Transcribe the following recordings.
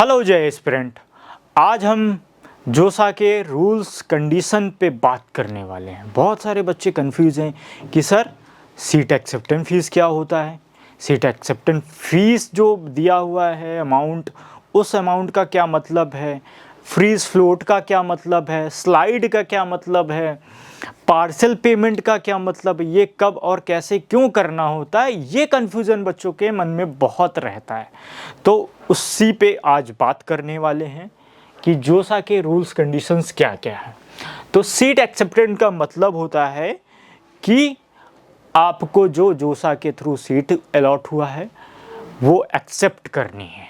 Hello जय aspirant. आज हम जोसा के रूल्स कंडीशन पे बात करने वाले हैं। बहुत सारे बच्चे कंफ्यूज हैं कि सर सीट एक्सेप्टेंस फ़ीस क्या होता है, सीट एक्सेप्टेंस फ़ीस जो दिया हुआ है अमाउंट, उस अमाउंट का क्या मतलब है, फ्रीज फ्लोट का क्या मतलब है, स्लाइड का क्या मतलब है, पार्सल पेमेंट का क्या मतलब है, ये कब और कैसे क्यों करना होता है, ये कन्फ्यूज़न बच्चों के मन में बहुत रहता है। तो उसी पे आज बात करने वाले हैं कि जोसा के रूल्स कंडीशंस क्या क्या है। तो सीट एक्सेप्टेंस का मतलब होता है कि आपको जो जोसा के थ्रू सीट अलॉट हुआ है वो एक्सेप्ट करनी है।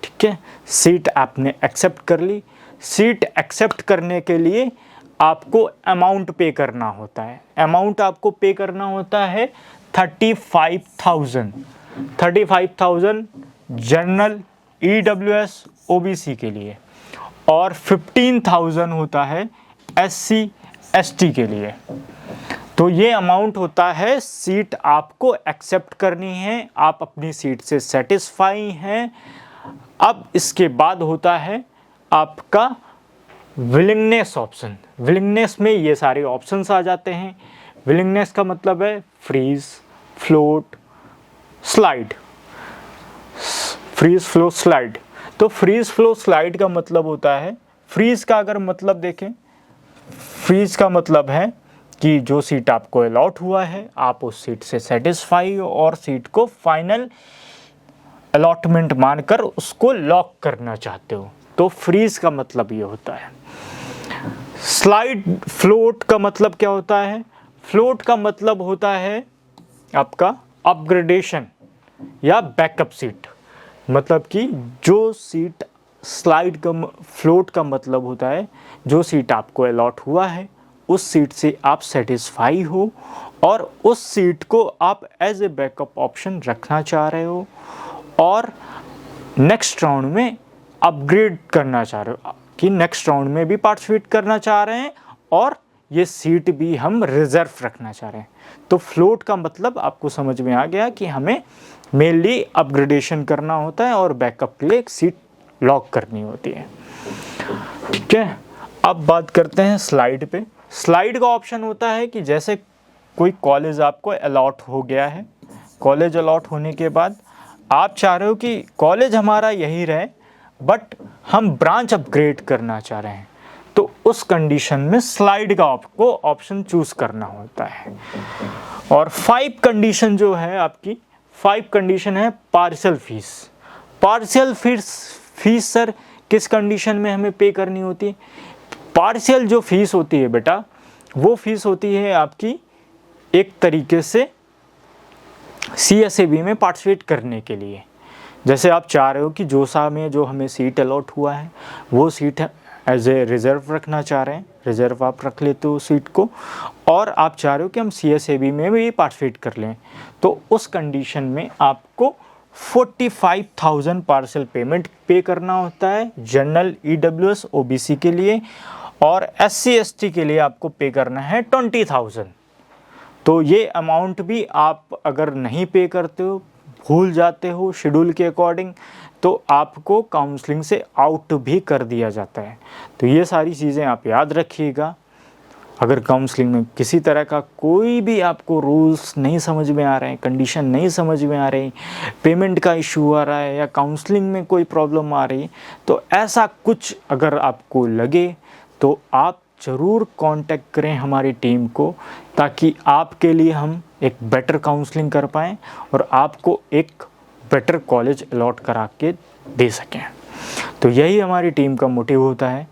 ठीक है, सीट आपने एक्सेप्ट कर ली। सीट एक्सेप्ट करने के लिए आपको अमाउंट पे करना होता है। अमाउंट आपको पे करना होता है 35,000 जनरल EWS OBC के लिए और 15,000 होता है SC ST के लिए। तो ये अमाउंट होता है, सीट आपको एक्सेप्ट करनी है, आप अपनी सीट से सेटिस्फाई हैं। अब इसके बाद होता है आपका विलिंगनेस ऑप्शन। विलिंगनेस में ये सारे ऑप्शंस आ जाते हैं। विलिंगनेस का मतलब है freeze, float, slide. Freeze, flow, slide. तो फ्रीज, फ्लो, स्लाइड का मतलब होता है, फ्रीज का अगर मतलब देखें, फ्रीज का मतलब है कि जो सीट आपको अलॉट हुआ है आप उस सीट से सेटिस्फाई हो और सीट को फाइनल अलॉटमेंट मानकर उसको लॉक करना चाहते हो, तो फ्रीज का मतलब ये होता है। स्लाइड, फ्लोट का मतलब क्या होता है? फ्लोट का मतलब होता है आपका अपग्रेडेशन या बैकअप सीट। मतलब कि जो सीट स्लाइड का, फ्लोट का मतलब होता है जो सीट आपको अलॉट हुआ है उस सीट से आप सेटिस्फाई हो और उस सीट को आप एज ए बैकअप ऑप्शन रखना चाह रहे हो और नेक्स्ट राउंड में अपग्रेड करना चाह रहे हो कि नेक्स्ट राउंड में भी पार्टिसिपेट करना चाह रहे हैं और ये सीट भी हम रिजर्व रखना चाह रहे हैं। तो फ्लोट का मतलब आपको समझ में आ गया कि हमें मेनली अपग्रेडेशन करना होता है और बैकअप के लिए एक सीट लॉक करनी होती है। ठीक है, अब बात करते हैं स्लाइड पे। स्लाइड का ऑप्शन होता है कि जैसे कोई कॉलेज आपको अलॉट हो गया है, कॉलेज अलॉट होने के बाद आप चाह रहे हो कि कॉलेज हमारा यही रहे बट हम ब्रांच अपग्रेड करना चाह रहे हैं, तो उस कंडीशन में स्लाइड का आपको ऑप्शन चूज करना होता है। और 5 कंडीशन जो है आपकी, 5 कंडीशन है partial fees. Partial fees sir किस कंडीशन में हमें पे करनी होती है? पार्शियल जो फीस होती है बेटा, वो फीस होती है आपकी एक तरीके से CSAB में पार्टिसिपेट करने के लिए। जैसे आप चाह रहे हो कि जोसा में जो हमें सीट अलॉट हुआ है वो सीट एज ए रिज़र्व रखना चाह रहे हैं, रिज़र्व आप रख लेते हो सीट को, और आप चाह रहे हो कि हम CSAB में भी पार्टिसिपेट कर लें, तो उस कंडीशन में आपको 45,000 पार्सल पेमेंट पे करना होता है जनरल EWS OBC के लिए, और SC ST के लिए आपको पे करना है 20,000। तो ये अमाउंट भी आप अगर नहीं पे करते हो, भूल जाते हो शेड्यूल के अकॉर्डिंग, तो आपको काउंसलिंग से आउट भी कर दिया जाता है। तो ये सारी चीज़ें आप याद रखिएगा। अगर काउंसलिंग में किसी तरह का कोई भी आपको रूल्स नहीं समझ में आ रहे हैं, कंडीशन नहीं समझ में आ रही, पेमेंट का इशू आ रहा है या काउंसलिंग में कोई प्रॉब्लम आ रही, तो ऐसा कुछ अगर आपको लगे तो आप ज़रूर कांटेक्ट करें हमारी टीम को, ताकि आपके लिए हम एक बेटर काउंसलिंग कर पाएँ और आपको एक बेटर कॉलेज अलॉट करा के दे सकें। तो यही हमारी टीम का मोटिव होता है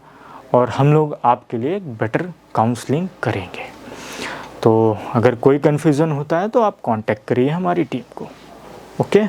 और हम लोग आपके लिए एक बेटर काउंसलिंग करेंगे। तो अगर कोई कन्फ्यूज़न होता है तो आप कांटेक्ट करिए हमारी टीम को। ओके।